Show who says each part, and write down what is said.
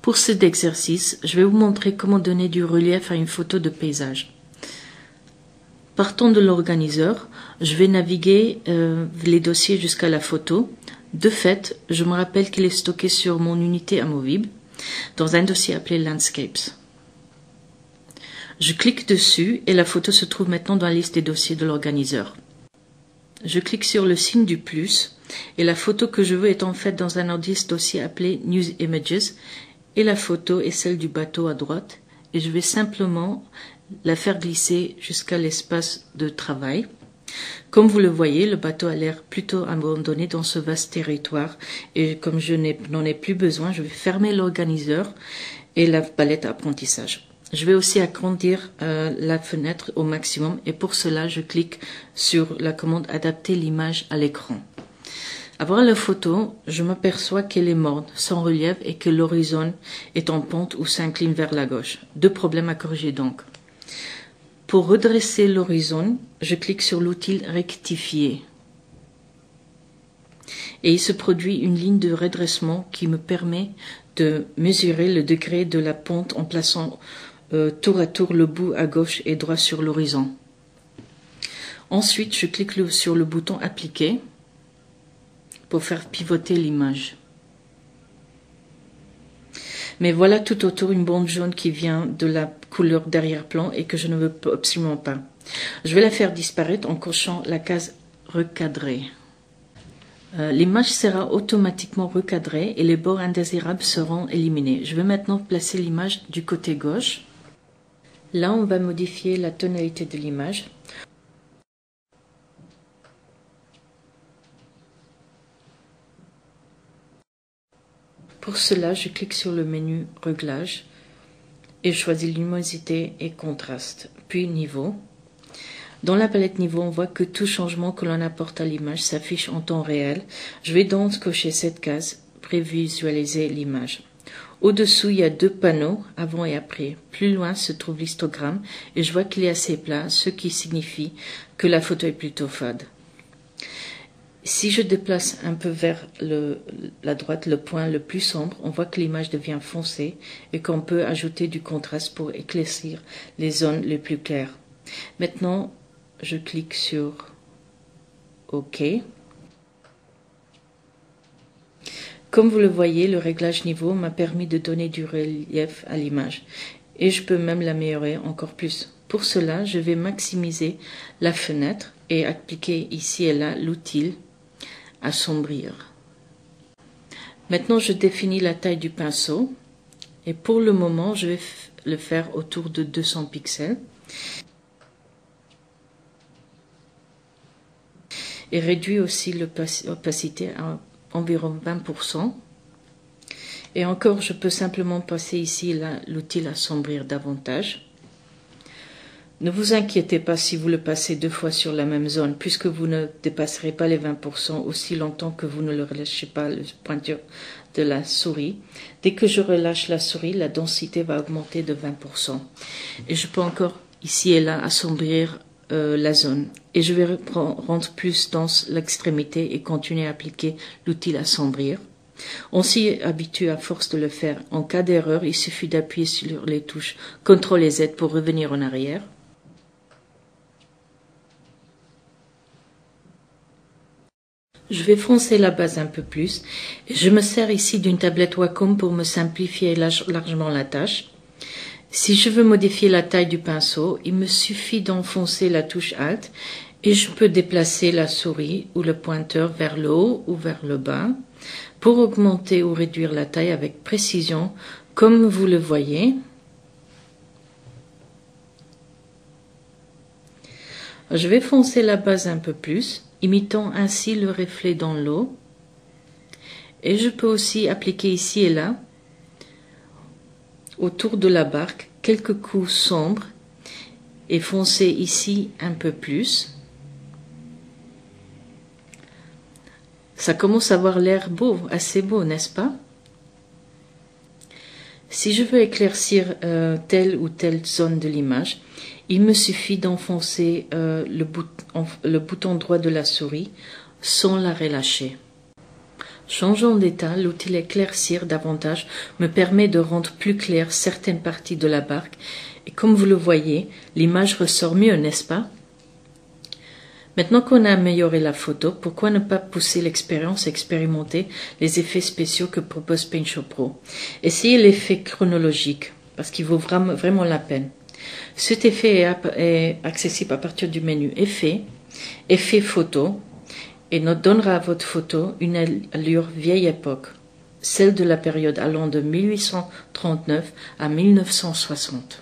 Speaker 1: Pour cet exercice, je vais vous montrer comment donner du relief à une photo de paysage. Partant de l'organiseur, je vais naviguer les dossiers jusqu'à la photo. De fait, je me rappelle qu'il est stocké sur mon unité amovible, dans un dossier appelé Landscapes. Je clique dessus et la photo se trouve maintenant dans la liste des dossiers de l'organiseur. Je clique sur le signe du plus et la photo que je veux est en fait dans un dossier appelé News Images et la photo est celle du bateau à droite et je vais simplement la faire glisser jusqu'à l'espace de travail. Comme vous le voyez, le bateau a l'air plutôt abandonné dans ce vaste territoire et comme je n'en ai plus besoin, je vais fermer l'organiseur et la palette apprentissage. Je vais aussi agrandir la fenêtre au maximum et pour cela, je clique sur la commande adapter l'image à l'écran. À voir la photo, je m'aperçois qu'elle est morne, sans relief et que l'horizon est en pente ou s'incline vers la gauche. Deux problèmes à corriger donc. Pour redresser l'horizon, je clique sur l'outil rectifier. Et il se produit une ligne de redressement qui me permet de mesurer le degré de la pente en plaçant tour à tour le bout à gauche et droit sur l'horizon. Ensuite, je clique sur le bouton appliquer pour faire pivoter l'image. Mais voilà tout autour une bande jaune qui vient de la couleur d'arrière-plan et que je ne veux absolument pas. Je vais la faire disparaître en cochant la case recadrer. L'image sera automatiquement recadrée et les bords indésirables seront éliminés. Je vais maintenant placer l'image du côté gauche. Là, on va modifier la tonalité de l'image. Pour cela, je clique sur le menu Réglages et je choisis luminosité et contraste, puis Niveau. Dans la palette Niveau, on voit que tout changement que l'on apporte à l'image s'affiche en temps réel. Je vais donc cocher cette case, prévisualiser l'image. Au-dessous, il y a deux panneaux, avant et après. Plus loin se trouve l'histogramme et je vois qu'il est assez plat, ce qui signifie que la photo est plutôt fade. Si je déplace un peu vers la droite le point le plus sombre, on voit que l'image devient foncée et qu'on peut ajouter du contraste pour éclaircir les zones les plus claires. Maintenant, je clique sur OK. Comme vous le voyez, le réglage niveau m'a permis de donner du relief à l'image et je peux même l'améliorer encore plus. Pour cela, je vais maximiser la fenêtre et appliquer ici et là l'outil assombrir. Maintenant, je définis la taille du pinceau et pour le moment, je vais le faire autour de 200 pixels et réduis aussi l'opacité à environ 20%. Et encore, je peux simplement passer ici l'outil assombrir davantage. Ne vous inquiétez pas si vous le passez deux fois sur la même zone, puisque vous ne dépasserez pas les 20% aussi longtemps que vous ne le relâchez pas la pointure de la souris. Dès que je relâche la souris, la densité va augmenter de 20%. Et je peux encore ici et là assombrir la zone. Et je vais rendre plus dense l'extrémité et continuer à appliquer l'outil assombrir. On s'y habitue à force de le faire. En cas d'erreur, il suffit d'appuyer sur les touches CTRL et Z pour revenir en arrière. Je vais foncer la base un peu plus. Je me sers ici d'une tablette Wacom pour me simplifier largement la tâche. Si je veux modifier la taille du pinceau, il me suffit d'enfoncer la touche Alt et je peux déplacer la souris ou le pointeur vers le haut ou vers le bas pour augmenter ou réduire la taille avec précision, comme vous le voyez. Je vais foncer la base un peu plus, imitant ainsi le reflet dans l'eau. Et je peux aussi appliquer ici et là, autour de la barque, quelques coups sombres et foncer ici un peu plus. Ça commence à avoir l'air beau, assez beau, n'est-ce pas? Si je veux éclaircir telle ou telle zone de l'image, il me suffit d'enfoncer le bouton droit de la souris sans la relâcher. Changeant d'état, l'outil éclaircir davantage me permet de rendre plus claires certaines parties de la barque et comme vous le voyez, l'image ressort mieux, n'est-ce pas? Maintenant qu'on a amélioré la photo, pourquoi ne pas pousser l'expérience et expérimenter les effets spéciaux que propose PaintShop Pro? Essayez l'effet chronologique, parce qu'il vaut vraiment la peine. Cet effet est accessible à partir du menu Effets, Effets photo, et donnera à votre photo une allure vieille époque, celle de la période allant de 1839 à 1960.